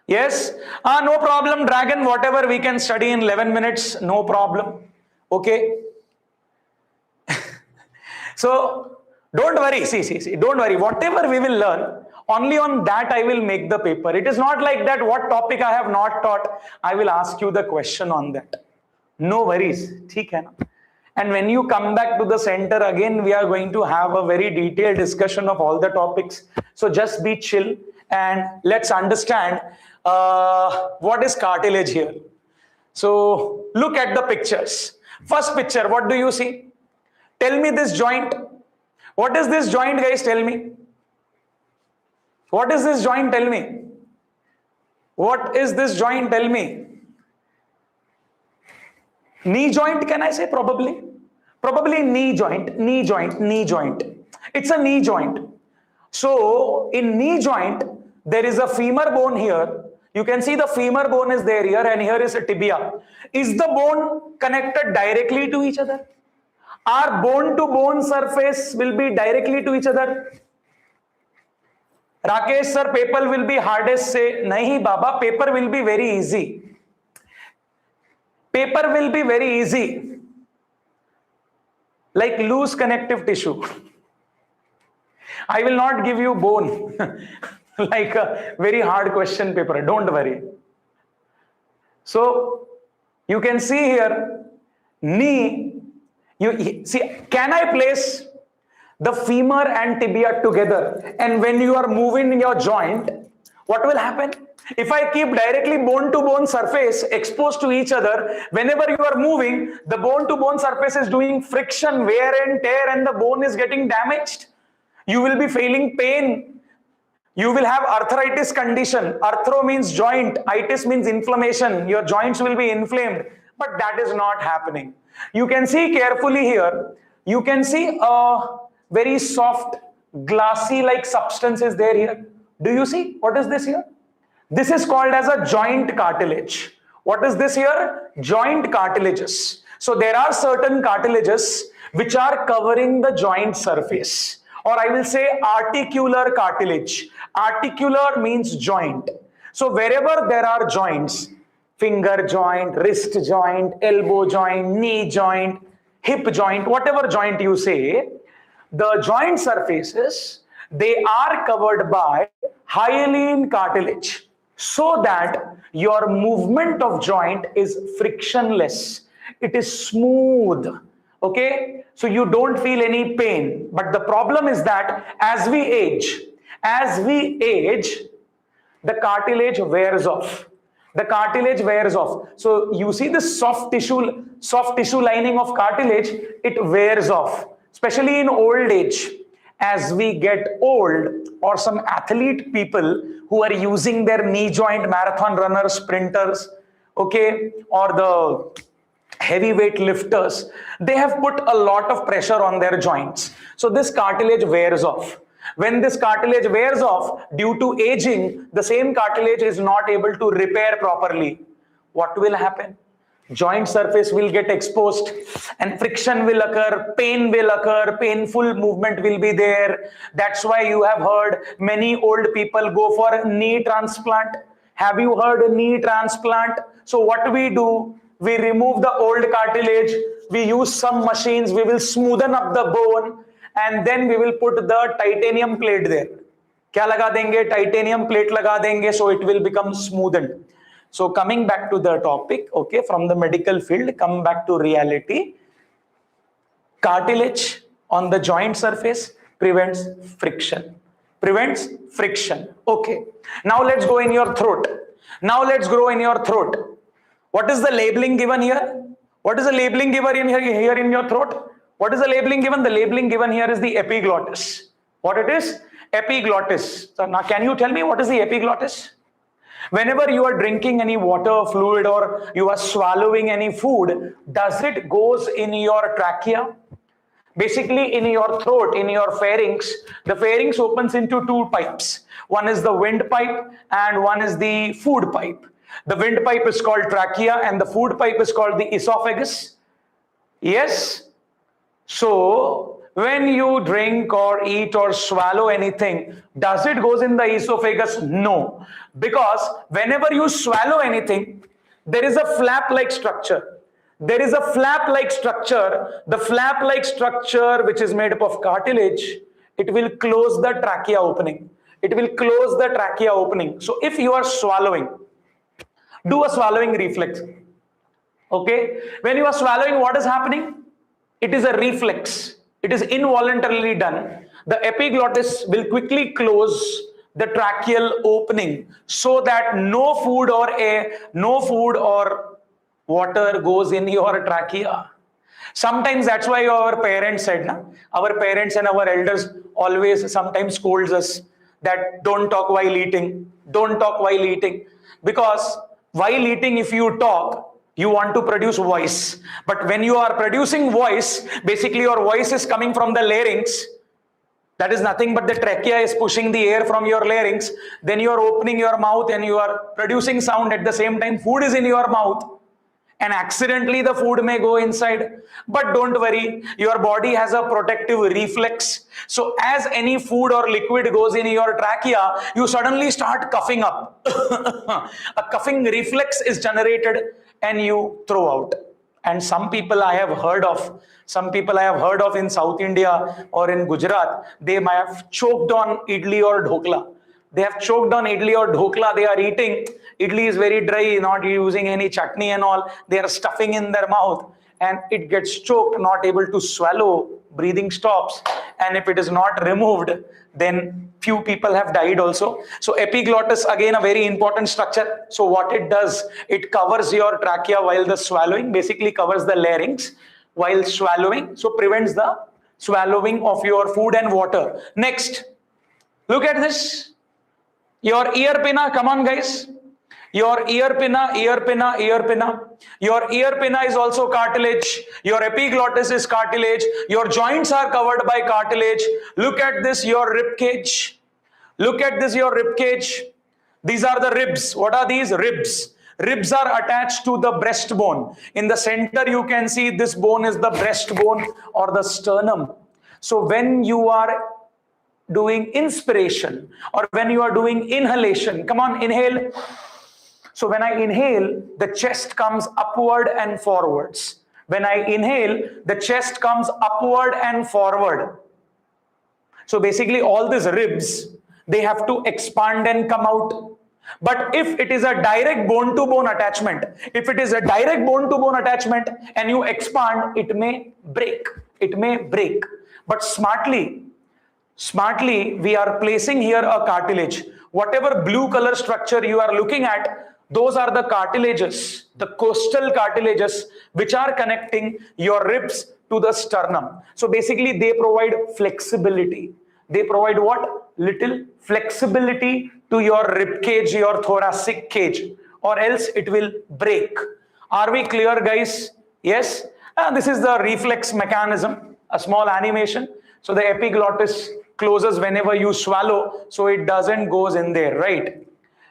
Yes? No problem, dragon, whatever we can study in 11 minutes, no problem. Okay? So, don't worry, see, don't worry. Whatever we will learn, only on that I will make the paper. It is not like that what topic I have not taught, I will ask you the question on that. No worries. ठीक है ना? And when you come back to the center, again, we are going to have a very detailed discussion of all the topics. So just be chill and let's understand what is cartilage here. So look at the pictures. First picture, what do you see? Tell me this joint. What is this joint, guys? Tell me. What is this joint? Tell me. What is this joint? Tell me. Knee joint, can I say? Probably. Probably knee joint, knee joint, knee joint. It's a knee joint. So in knee joint, there is a femur bone here. You can see the femur bone is there here and here is a tibia. Is the bone connected directly to each other? Our bone to bone surface will be directly to each other. Rakesh sir, paper will be hardest say. Nahi baba, paper will be very easy. Paper will be very easy. Like loose connective tissue. I will not give you bone. Like a very hard question paper. Don't worry. So you can see here, knee. You see, can I place the femur and tibia together? And when you are moving your joint, what will happen? If I keep directly bone to bone surface exposed to each other, whenever you are moving, the bone to bone surface is doing friction, wear and tear, and the bone is getting damaged. You will be feeling pain. You will have arthritis condition. Arthro means joint. Itis means inflammation. Your joints will be inflamed. But that is not happening. You can see carefully here. You can see a very soft, glassy like substance is there here. Do you see? What is this here? This is called as a joint cartilage. What is this here? Joint cartilages. So there are certain cartilages which are covering the joint surface. Or I will say articular cartilage. Articular means joint. So wherever there are joints, finger joint, wrist joint, elbow joint, knee joint, hip joint, whatever joint you say, the joint surfaces, they are covered by hyaline cartilage so that your movement of joint is frictionless. It is smooth. Okay, so you don't feel any pain. But the problem is that as we age, the cartilage wears off. The cartilage wears off. So you see this soft tissue lining of cartilage, it wears off, especially in old age. As we get old, or some athlete people who are using their knee joint, marathon runners, sprinters, okay, or the heavyweight lifters, they have put a lot of pressure on their joints. So this cartilage wears off. When this cartilage wears off due to aging, the same cartilage is not able to repair properly. What will happen? Joint surface will get exposed and friction will occur, pain will occur, painful movement will be there. That's why you have heard many old people go for knee transplant. Have you heard knee transplant? So what we do, we remove the old cartilage, we use some machines, we will smoothen up the bone, and then we will put the titanium plate there. क्या लगा देंगे? Titanium plate लगा देंगे, so it will become smoothened. So coming back to the topic, okay, from the medical field, come back to reality. Cartilage on the joint surface prevents friction. Prevents friction. Okay. Now let's go in your throat. Now let's go in your throat. What is the labeling given here? What is the labeling given here in your throat? What is the labeling given? The labeling given here is the epiglottis. What it is? Epiglottis. So now can you tell me what is the epiglottis? Whenever you are drinking any water, fluid, or you are swallowing any food, does it goes in your trachea? Basically in your throat, in your pharynx, the pharynx opens into two pipes. One is the windpipe and one is the food pipe. The windpipe is called trachea and the food pipe is called the esophagus. Yes? So when you drink or eat or swallow anything, does it goes in the esophagus? No. Because whenever you swallow anything, there is a flap-like structure. There is a flap-like structure. The flap-like structure, which is made up of cartilage, it will close the trachea opening. It will close the trachea opening. So if you are swallowing, do a swallowing reflex. Okay? When you are swallowing, what is happening? It is a reflex. It is involuntarily done. The epiglottis will quickly close the tracheal opening so that no food or air, no food or water goes in your trachea. Sometimes that's why our parents said, our parents and our elders always sometimes scolds us that don't talk while eating, don't talk while eating. Because while eating, if you talk, you want to produce voice. But when you are producing voice, basically your voice is coming from the larynx. That is nothing but the trachea is pushing the air from your larynx. Then you are opening your mouth and you are producing sound at the same time. Food is in your mouth. And accidentally the food may go inside. But don't worry, your body has a protective reflex. So as any food or liquid goes in your trachea, you suddenly start coughing up. A coughing reflex is generated and you throw out. And some people I have heard of in South India or in Gujarat, they might have choked on idli or dhokla. They have choked on idli or dhokla. They are eating. Idli is very dry, not using any chutney and all. They are stuffing in their mouth and it gets choked, not able to swallow, breathing stops. And if it is not removed, then few people have died also. So epiglottis, again, a very important structure. So what it does, it covers your trachea while the swallowing, basically covers the larynx while swallowing. So prevents the swallowing of your food and water. Next, look at this. Your ear pinna, come on guys. Your ear pinna. Your ear pinna is also cartilage. Your epiglottis is cartilage. Your joints are covered by cartilage. Look at this, your rib cage. Look at this, your rib cage. These are the ribs. What are these? Ribs. Ribs are attached to the breastbone. In the center, you can see this bone is the breastbone or the sternum. So when you are doing inspiration or when you are doing inhalation, come on, inhale. So when I inhale, the chest comes upward and forwards. When I inhale, the chest comes upward and forward. So basically all these ribs, they have to expand and come out. But if it is a direct bone-to-bone attachment, if it is a direct bone-to-bone attachment and you expand, it may break. It may break. But smartly, we are placing here a cartilage. Whatever blue color structure you are looking at, those are the cartilages, the costal cartilages, which are connecting your ribs to the sternum. So basically they provide flexibility. They provide what? Little flexibility to your rib cage, your thoracic cage, or else it will break. Are we clear, guys? Yes? This is the reflex mechanism, a small animation. So the epiglottis closes whenever you swallow, so it doesn't goes in there, right?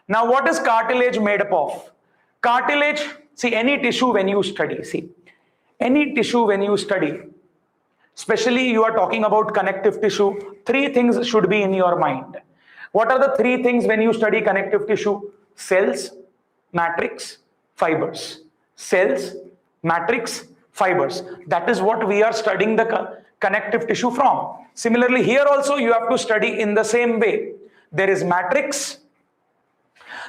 Now what is cartilage made up of? Cartilage See, any tissue when you study, especially you are talking about connective tissue, three things should be in your mind. What are the three things when you study connective tissue? Cells, matrix, fibers. Cells, matrix, fibers. That is what we are studying the connective tissue from. Similarly, here also you have to study in the same way. There is matrix.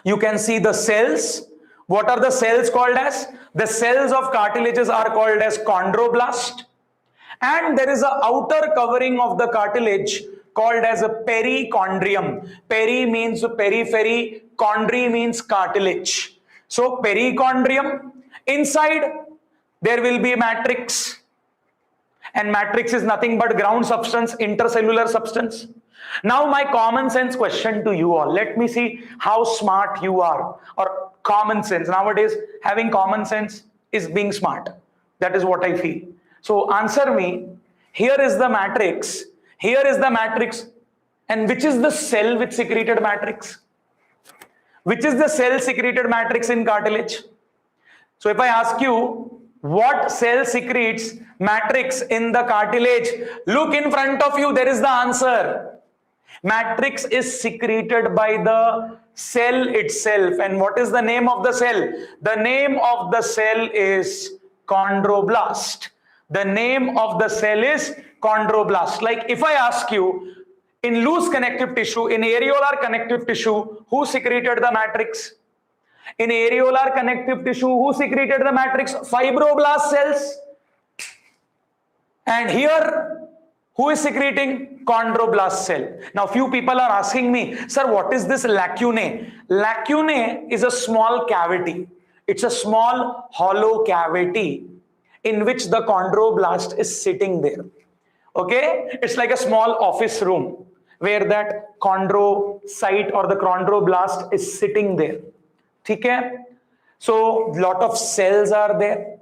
You can see the cells. What are the cells called as? The cells of cartilages are called as chondroblast. And there is an outer covering of the cartilage called as a perichondrium. Peri means periphery, chondri means cartilage. So perichondrium, inside there will be matrix. And matrix is nothing but ground substance, intercellular substance. Now my common sense question to you all. Let me see how smart you are. Or common sense. Nowadays, having common sense is being smart. That is what I feel. So answer me. Here is the matrix. Here is the matrix. And which is the cell which secreted matrix? Which is the cell secreted matrix in cartilage? So if I ask you, what cell secretes matrix in the cartilage? Look in front of you, there is the answer. Matrix is secreted by the cell itself. And what is the name of the cell? The name of the cell is chondroblast. The name of the cell is chondroblast. Like if I ask you, in loose connective tissue, in areolar connective tissue, who secreted the matrix? In areolar connective tissue, who secreted the matrix? Fibroblast cells. And here, who is secreting? Chondroblast cell. Now, few people are asking me, sir, what is this lacunae? Lacunae is a small cavity. It's a small hollow cavity in which the chondroblast is sitting there. Okay? It's like a small office room where that chondrocyte or the chondroblast is sitting there. Okay? So, lot of cells are there.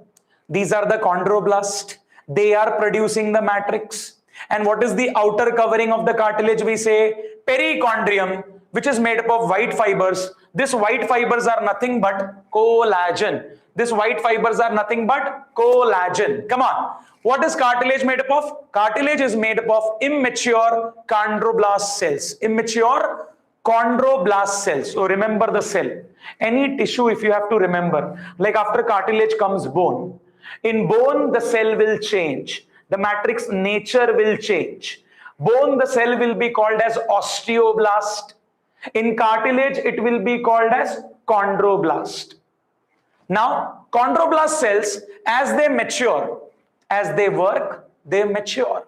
These are the chondroblast. They are producing the matrix. And what is the outer covering of the cartilage? We say perichondrium, which is made up of white fibers. These white fibers are nothing but collagen. These white fibers are nothing but collagen. Come on. What is cartilage made up of? Cartilage is made up of immature chondroblast cells. Immature chondroblast cells. So remember the cell. Any tissue, if you have to remember, like after cartilage comes bone. In bone, the cell will change. The matrix nature will change. Bone, the cell will be called as osteoblast. In cartilage, it will be called as chondroblast. Now, chondroblast cells, as they mature, as they work, they mature.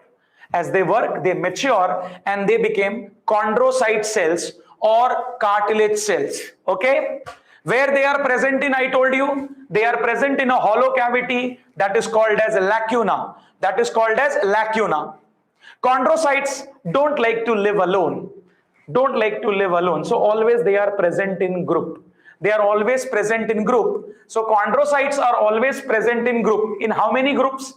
As they work, they mature and they become chondrocyte cells or cartilage cells. Okay? Where they are present in, I told you, they are present in a hollow cavity that is called as a lacuna. That is called as lacuna. Chondrocytes don't like to live alone. Don't like to live alone. So always they are present in group. They are always present in group. So chondrocytes are always present in group. In how many groups?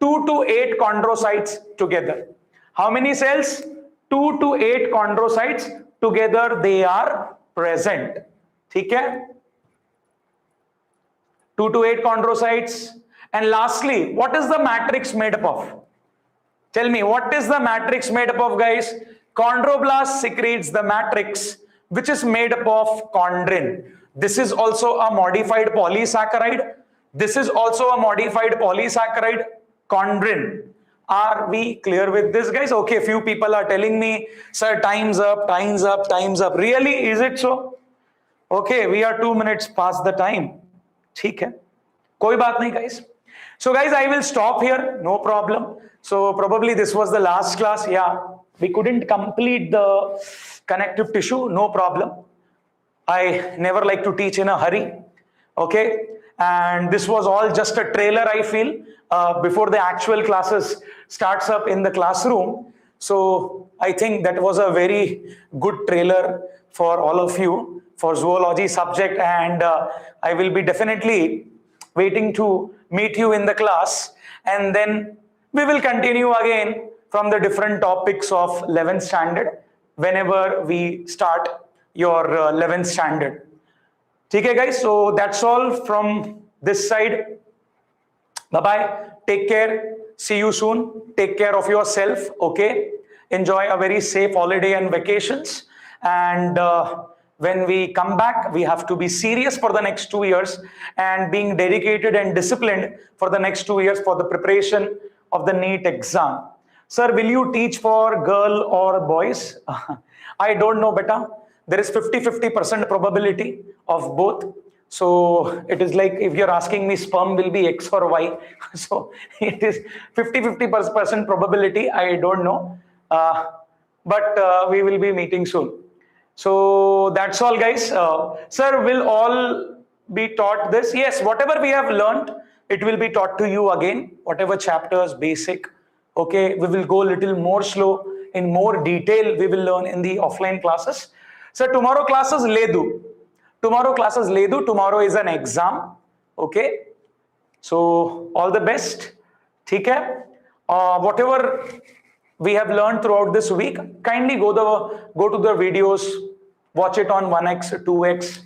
2 to 8 chondrocytes together. How many cells? 2 to 8 chondrocytes together they are present. Okay? 2 to 8 chondrocytes. And lastly, what is the matrix made up of? Tell me, what is the matrix made up of, guys? Chondroblast secretes the matrix, which is made up of chondrin. This is also a modified polysaccharide. This is also a modified polysaccharide, chondrin. Are we clear with this, guys? Okay, few people are telling me, sir, time's up, time's up, time's up. Really, is it so? Okay, we are 2 minutes past the time. ठीक है, कोई बात नहीं, guys. So guys, I will stop here, no problem. So probably this was the last class. Yeah, we couldn't complete the connective tissue, no problem. I never like to teach in a hurry. Okay, and this was all just a trailer, I feel, before the actual classes starts up in the classroom. So I think that was a very good trailer for all of you for zoology subject, and I will be definitely waiting to meet you in the class, and then we will continue again from the different topics of 11th standard whenever we start your 11th standard. Okay, guys, so that's all from this side. Bye-bye. Take care. See you soon. Take care of yourself. Okay. Enjoy a very safe holiday and vacations. And when we come back, we have to be serious for the next 2 years and being dedicated and disciplined for the next 2 years for the preparation of the NEET exam. Sir, will you teach for girl or boys? I don't know, beta. There is 50-50% probability of both. So it is like if you're asking me sperm will be X or Y. So it is 50-50% probability. I don't know. But we will be meeting soon. So that's all, guys. Sir, will all be taught this? Yes, whatever we have learned, it will be taught to you again. Whatever chapters, basic. Okay, we will go a little more slow. In more detail, we will learn in the offline classes. So tomorrow class is Ledu. Tomorrow class is Ledu. Tomorrow is an exam. Okay. So all the best. Okay. Whatever we have learned throughout this week, kindly go to the videos, watch it on 1x, 2x,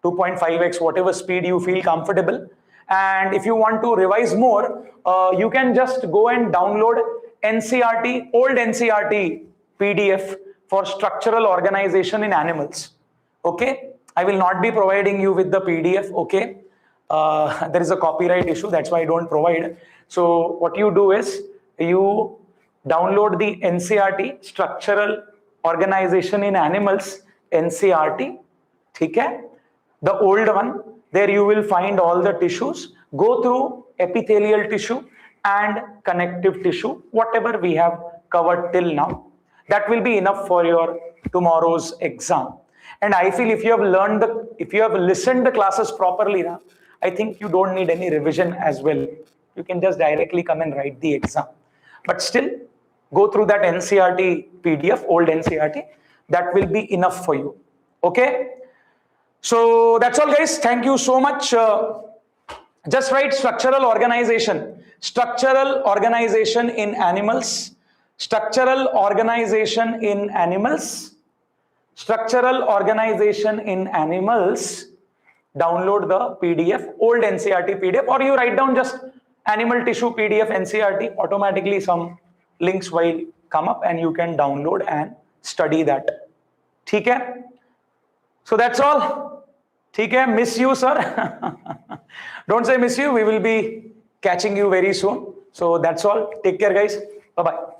2.5x, whatever speed you feel comfortable. And if you want to revise more, you can just go and download NCERT, old NCERT PDF for structural organization in animals. Okay. I will not be providing you with the PDF. Okay. There is a copyright issue. That's why I don't provide. So what you do is you download the NCERT, structural organization in animals, NCERT. Okay. The old one. There you will find all the tissues. Go through epithelial tissue and connective tissue, whatever we have covered till now. That will be enough for your tomorrow's exam. And I feel if you have listened the classes properly, I think you don't need any revision as well. You can just directly come and write the exam. But still, go through that NCERT PDF, old NCERT. That will be enough for you. Okay. So that's all, guys. Thank you so much. Just write structural organization. Structural organization in animals. Structural organization in animals. Structural organization in animals. Download the PDF, old NCERT PDF, or you write down just animal tissue PDF NCERT. Automatically some links will come up and you can download and study that. Okay? So that's all. Okay, miss you, sir. Don't say miss you. We will be catching you very soon. So that's all. Take care, guys. Bye-bye.